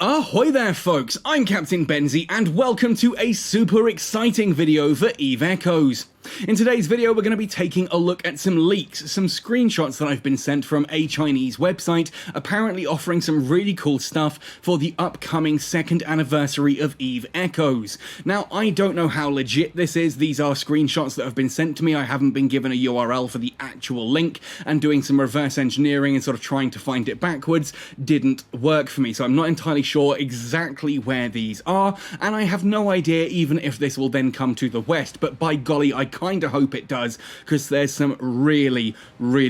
Ahoy there folks, I'm Captain Benzie and welcome to a super exciting video for Eve Echoes. In today's video we're going to be taking a look at some leaks, some screenshots that I've been sent from a Chinese website, apparently offering some really cool stuff for the upcoming 2nd anniversary of Eve Echoes. Now I don't know how legit this is, these are screenshots that have been sent to me, I haven't been given a URL for the actual link, and doing some reverse engineering and sort of trying to find it backwards didn't work for me, so I'm not entirely sure exactly where these are, and I have no idea even if this will then come to the West, but by golly I kind of hope it does, because there's some really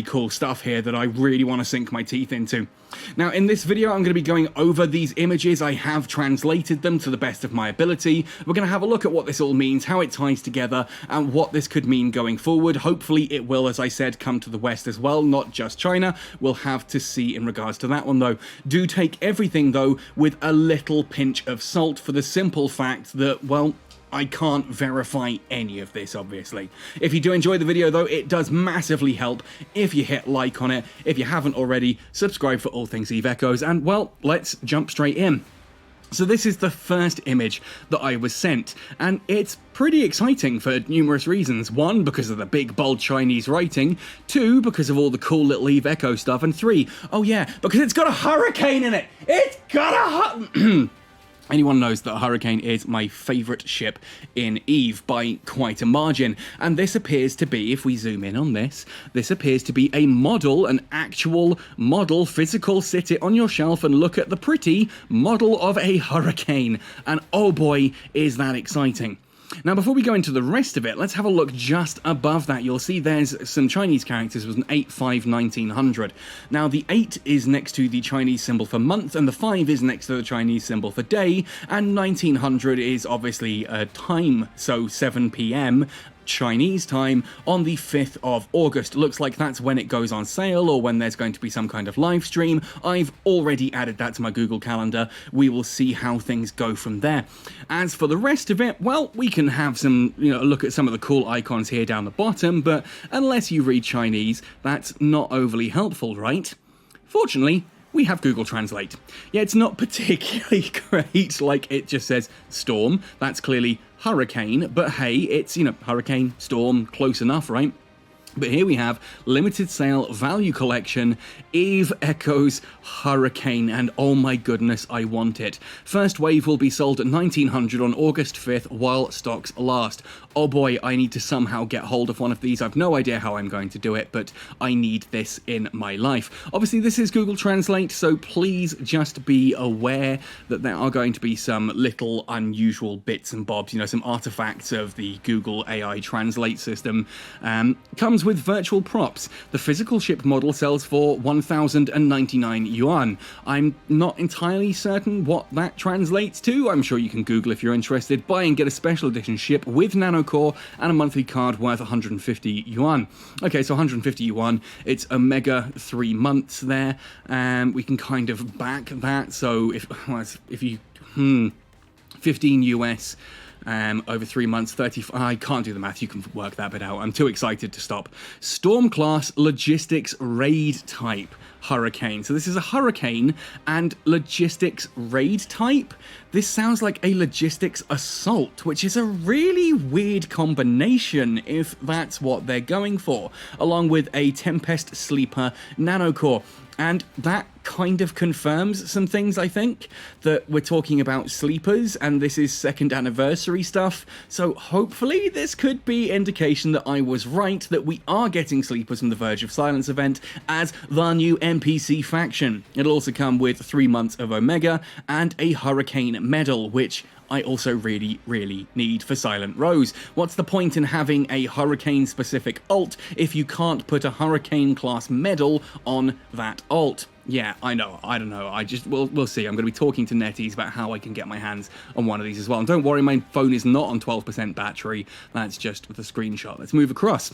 cool stuff here that I really want to sink my teeth into. Now in this video I'm going to be going over these images. I have translated them to the best of my ability. We're going to have a look at what this all means, how it ties together, and what this could mean going forward. Hopefully it will, as I said, come to the West as well, not just China. We'll have to see in regards to that one though. Do take everything though with a little pinch of salt, for the simple fact that, well, I can't verify any of this, obviously. If you do enjoy the video, though, it does massively help if you hit like on it. If you haven't already, subscribe for all things Eve Echoes, and, well, let's jump straight in. So this is the first image that I was sent, and it's pretty exciting for numerous reasons. 1, because of the big bold Chinese writing. 2, because of all the cool little Eve Echo stuff. And 3, oh yeah, because it's got a hurricane in it! It's got a Anyone knows that a hurricane is my favourite ship in Eve by quite a margin, and this appears to be, if we zoom in on this appears to be a model, an actual model, physical, sit it on your shelf and look at the pretty model of a hurricane, and oh boy, is that exciting. Now before we go into the rest of it, let's have a look just above that. You'll see there's some Chinese characters. It was an 8-5-1900. Now the 8 is next to the Chinese symbol for month, and the 5 is next to the Chinese symbol for day, and 1900 is obviously time, so 7 PM Chinese time on the 5th of August. Looks like that's when it goes on sale, or when there's going to be some kind of live stream. I've already added that to my Google Calendar. We will see how things go from there. As for the rest of it, well, we can have some, look at some of the cool icons here down the bottom, but unless you read Chinese, that's not overly helpful, right? Fortunately, we have Google Translate. Yeah, it's not particularly great, like it just says storm. That's clearly hurricane, but hey, it's, hurricane, storm, close enough, right? But here we have limited sale value collection, Eve Echoes Hurricane, and oh my goodness, I want it. First wave will be sold at 1900 on August 5th while stocks last. Oh boy, I need to somehow get hold of one of these. I've no idea how I'm going to do it, but I need this in my life. Obviously, this is Google Translate, so please just be aware that there are going to be some little unusual bits and bobs, some artifacts of the Google AI Translate system. Comes with virtual props. The physical ship model sells for 1,099 yuan. I'm not entirely certain what that translates to. I'm sure you can Google if you're interested. Buy and get a special edition ship with nano core and a monthly card worth 150 yuan. Okay, so 150 yuan, it's Omega 3 months there, and we can kind of back that. So if you 15 US over 3 months, 30, I can't do the math, you can work that bit out, I'm too excited to stop. Storm class logistics raid type hurricane. So this is a hurricane and logistics raid type. This sounds like a logistics assault, which is a really weird combination if that's what they're going for, along with a Tempest Sleeper nanocore. And that kind of confirms some things, I think, that we're talking about sleepers, and this is 2nd anniversary stuff, so hopefully this could be indication that I was right, that we are getting sleepers from the Verge of Silence event as the new NPC faction. It'll also come with 3 months of Omega and a Hurricane medal, which I also really need for Silent Rose. What's the point in having a Hurricane-specific ult if you can't put a Hurricane-class medal on that ult? Yeah, I know, I don't know, we'll see. I'm going to be talking to NetEase about how I can get my hands on one of these as well. And don't worry, my phone is not on 12% battery, that's just the screenshot. Let's move across.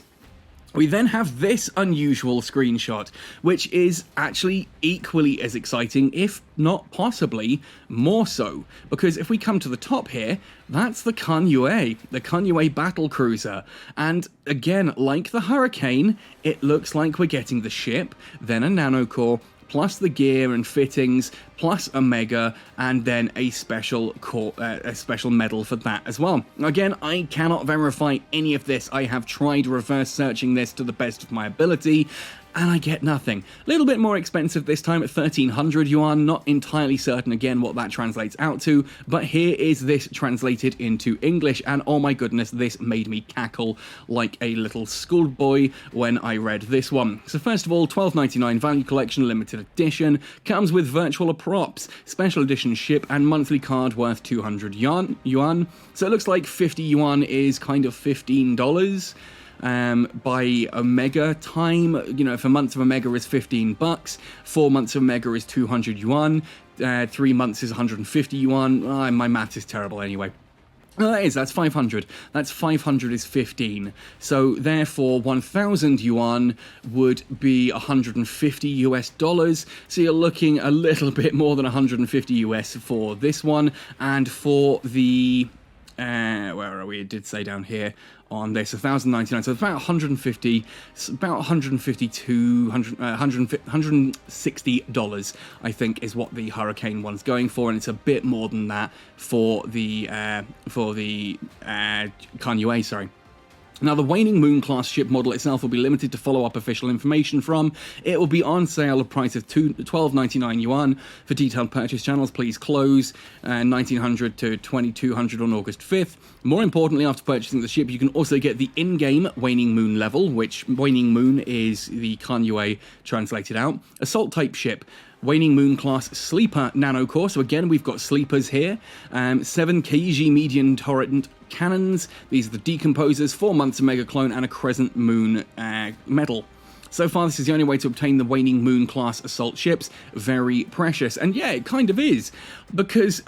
We then have this unusual screenshot, which is actually equally as exciting, if not possibly more so. Because if we come to the top here, that's the CANYUE, the CANYUE battle cruiser. And again, like the Hurricane, it looks like we're getting the ship, then a nanocore, plus the gear and fittings, plus Omega, and then a special medal for that as well. Again, I cannot verify any of this. I have tried reverse searching this to the best of my ability, and I get nothing. A little bit more expensive this time at 1300 yuan, not entirely certain again what that translates out to, but here is this translated into English, and oh my goodness, this made me cackle like a little schoolboy when I read this one. So first of all, $12.99 value collection limited edition, comes with virtual props, special edition ship, and monthly card worth 200 yuan. So it looks like 50 yuan is kind of $15. By Omega time, you know, if a month of Omega is $15, 4 months of Omega is 200 yuan, 3 months is 150 yuan. My math is terrible anyway. That's 500. That's 500 is 15. So therefore 1,000 yuan would be 150 US dollars. So you're looking a little bit more than 150 US for this one. And for the where are we? It did say down here on this, 1,099, so about 150, about 152, $160, I think, is what the Hurricane one's going for, and it's a bit more than that for the CANYUE, sorry. Now, the Waning Moon class ship model itself will be limited to follow-up official information from. It will be on sale at a price of $12.99 yuan. For detailed purchase channels, please close 1900 to 2200 on August 5th. More importantly, after purchasing the ship, you can also get the in-game Waning Moon level, which Waning Moon is the CANYUE translated out. Assault-type ship. Waning Moon class sleeper nano core. So again, we've got sleepers here. 7 kg medium turret cannons. These are the decomposers, 4 months of mega clone, and a crescent moon medal. So far, this is the only way to obtain the Waning Moon class assault ships. Very precious. And yeah, it kind of is. Because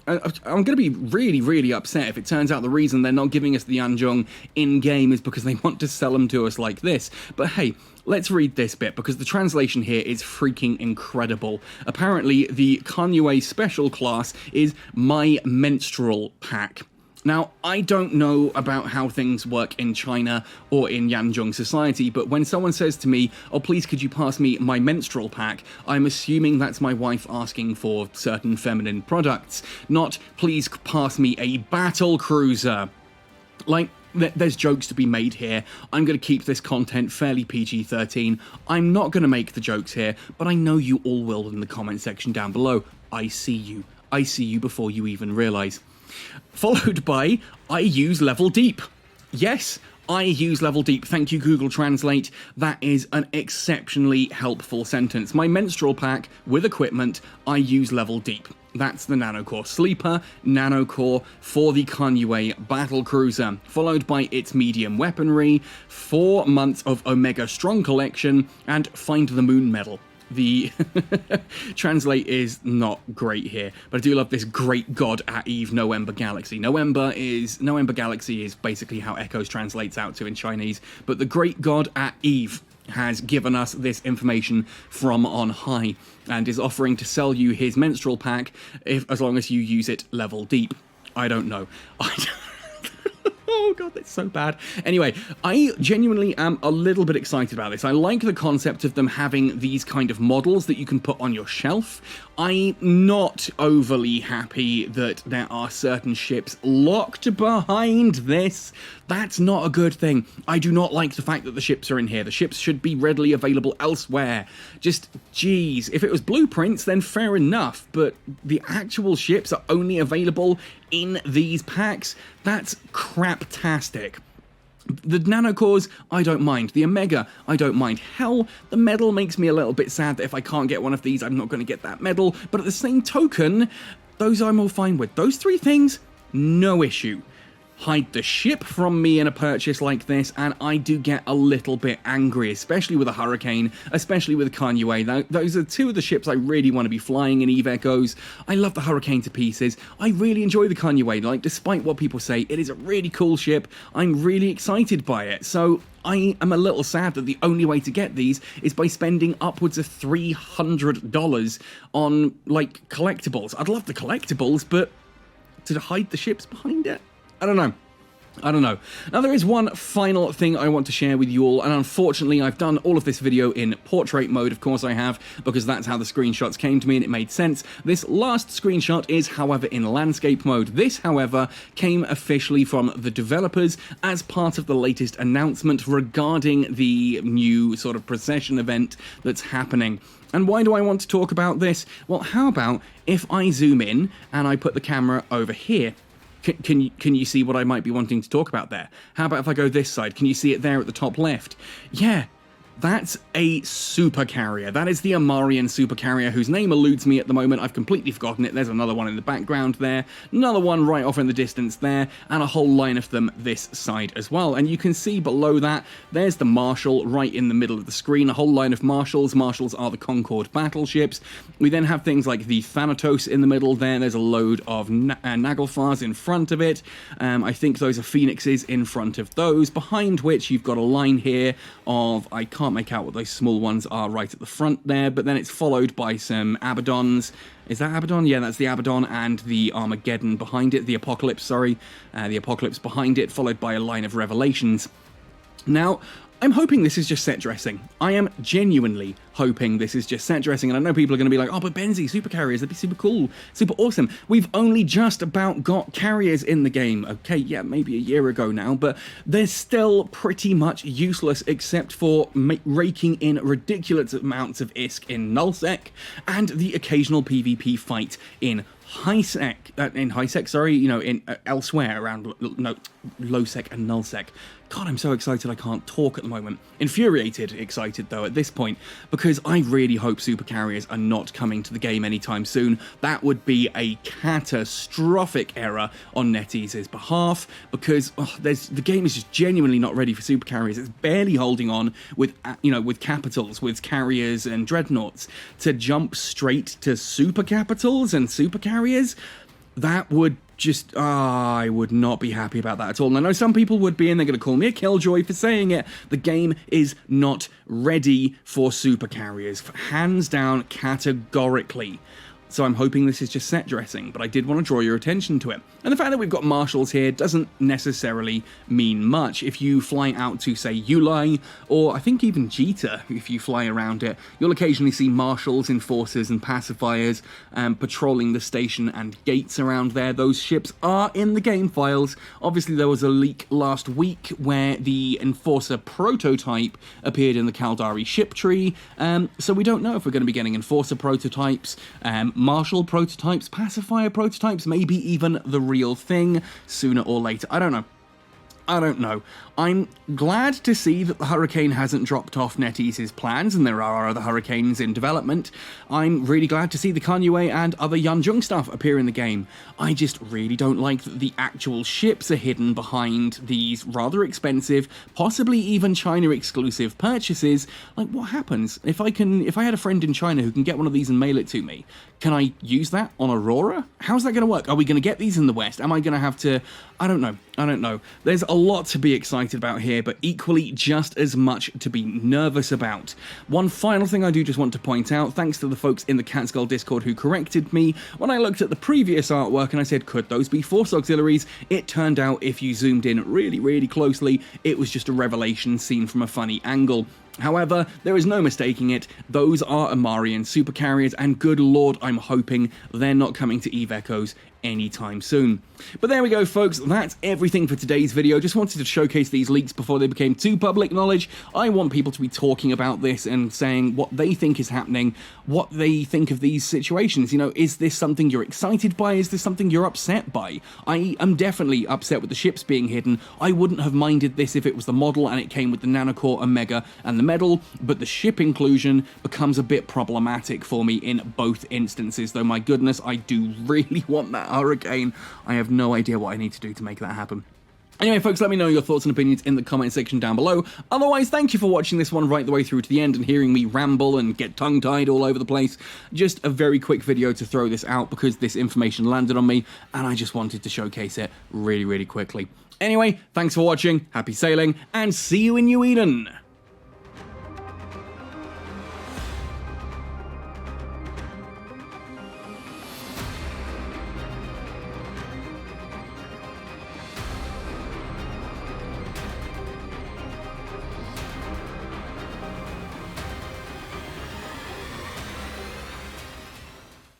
I'm going to be really, really upset if it turns out the reason they're not giving us the Yanzhong in-game is because they want to sell them to us like this. But hey, let's read this bit, because the translation here is freaking incredible. Apparently, the CANYUE special class is My Menstrual Pack. Now, I don't know about how things work in China or in Yanzhong society, but when someone says to me, oh, please could you pass me my menstrual pack, I'm assuming that's my wife asking for certain feminine products, not please pass me a battle cruiser. Like, there's jokes to be made here. I'm going to keep this content fairly PG-13. I'm not going to make the jokes here, but I know you all will in the comment section down below. I see you. I see you before you even realise. Followed by, I use level deep. Yes, I use level deep. Thank you, Google Translate. That is an exceptionally helpful sentence. My menstrual pack with equipment, I use level deep. That's the nanocore sleeper, nanocore for the CANYUE battle cruiser, followed by its medium weaponry, 4 months of Omega Strong collection, and Find the Moon medal. The translate is not great here, but I do love this great god at Eve Noember Galaxy. Noember Galaxy is basically how Echoes translates out to in Chinese, but the great god at Eve has given us this information from on high and is offering to sell you his menstrual pack as long as you use it level deep. I don't know. Oh god, that's so bad. Anyway, I genuinely am a little bit excited about this. I like the concept of them having these kind of models that you can put on your shelf. I'm not overly happy that there are certain ships locked behind this. That's not a good thing. I do not like the fact that the ships are in here. The ships should be readily available elsewhere. Just, geez, if it was blueprints, then fair enough, but the actual ships are only available in these packs? That's craptastic. The nanocores, I don't mind. The Omega, I don't mind. Hell, the medal makes me a little bit sad that if I can't get one of these, I'm not going to get that medal. But at the same token, those I'm all fine with. Those 3 things, no issue. Hide the ship from me in a purchase like this, and I do get a little bit angry, especially with a Hurricane, especially with a CANYUE. Those are 2 of the ships I really want to be flying in EVE Echoes. I love the Hurricane to pieces. I really enjoy the CANYUE. Like, despite what people say, it is a really cool ship. I'm really excited by it. So I am a little sad that the only way to get these is by spending upwards of $300 on, like, collectibles. I'd love the collectibles, but to hide the ships behind it? I don't know. I don't know. Now, there is one final thing I want to share with you all, and unfortunately, I've done all of this video in portrait mode, of course I have, because that's how the screenshots came to me and it made sense. This last screenshot is, however, in landscape mode. This, however, came officially from the developers as part of the latest announcement regarding the new sort of procession event that's happening. And why do I want to talk about this? Well, how about if I zoom in and I put the camera over here? Can you see what I might be wanting to talk about there? How about if I go this side? Can you see it there at the top left? Yeah, that's a super carrier. That is the Amarian super carrier, whose name eludes me at the moment. I've completely forgotten it. There's another one in the background there, another one right off in the distance there, and a whole line of them this side as well. And you can see below that, there's the Marshal right in the middle of the screen, a whole line of Marshals. Marshals are the Concorde battleships. We then have things like the Thanatos in the middle there. There's a load of Naglfars in front of it. I think those are Phoenixes in front of those, behind which you've got a line here of, I can't make out what those small ones are right at the front there, but then it's followed by some Abaddons. Is that Abaddon? Yeah, that's the Abaddon, and the Armageddon behind it, the Apocalypse, sorry. The Apocalypse behind it, followed by a line of Revelations. Now, I'm hoping this is just set dressing. I am genuinely hoping this is just set dressing, and I know people are going to be like, oh, but Benzie, super carriers, that'd be super cool, super awesome. We've only just about got carriers in the game. Okay, yeah, maybe a year ago now, but they're still pretty much useless except for raking in ridiculous amounts of ISK in nullsec and the occasional PvP fight in highsec, sorry, you know, in elsewhere around lowsec and nullsec. God, I'm so excited I can't talk at the moment. Infuriated excited, though, at this point, because I really hope super carriers are not coming to the game anytime soon. That would be a catastrophic error on NetEase's behalf, because the game is just genuinely not ready for super carriers. It's barely holding on with, with capitals, with carriers and dreadnoughts. To jump straight to super capitals and super carriers, that would just, I would not be happy about that at all. And I know some people would be, and they're going to call me a killjoy for saying it. The game is not ready for super carriers, hands down, categorically. So I'm hoping this is just set dressing, but I did want to draw your attention to it. And the fact that we've got Marshals here doesn't necessarily mean much. If you fly out to, say, Ulai, or I think even Jita, if you fly around it, you'll occasionally see Marshals, Enforcers, and Pacifiers patrolling the station and gates around there. Those ships are in the game files. Obviously, there was a leak last week where the Enforcer prototype appeared in the Caldari ship tree, so we don't know if we're going to be getting Enforcer prototypes, Marshal prototypes, Pacifier prototypes, maybe even the real thing sooner or later. I don't know. I'm glad to see that the Hurricane hasn't dropped off NetEase's plans, and there are other Hurricanes in development. I'm really glad to see the CANYUE and other Yanjung stuff appear in the game. I just really don't like that the actual ships are hidden behind these rather expensive, possibly even China-exclusive purchases. Like, what happens? If I had a friend in China who can get one of these and mail it to me, can I use that on Aurora? How's that going to work? Are we going to get these in the West? Am I going to have to... I don't know. There's a lot to be excited about here, but equally just as much to be nervous about. One final thing I do just want to point out, thanks to the folks in the Catskull Discord who corrected me, when I looked at the previous artwork and I said, could those be Force Auxiliaries? It turned out, if you zoomed in really, really closely, it was just a Revelation seen from a funny angle. However, there is no mistaking it, those are Amarian super carriers, and good lord, I'm hoping they're not coming to EVE Echoes anytime soon. But there we go, folks, that's everything for today's video. Just wanted to showcase these leaks before they became too public knowledge. I want people to be talking about this and saying what they think is happening, what they think of these situations. You know, is this something you're excited by? Is this something you're upset by? I am definitely upset with the ships being hidden. I wouldn't have minded this if it was the model and it came with the Nanocore, Omega, and the medal, but the ship inclusion becomes a bit problematic for me in both instances, though my goodness, I do really want that Hurricane. I have no idea what I need to do to make that happen. Anyway, folks, let me know your thoughts and opinions in the comment section down below. Otherwise, thank you for watching this one right the way through to the end and hearing me ramble and get tongue-tied all over the place. Just a very quick video to throw this out because this information landed on me and I just wanted to showcase it really, really quickly. Anyway, thanks for watching, happy sailing, and see you in New Eden!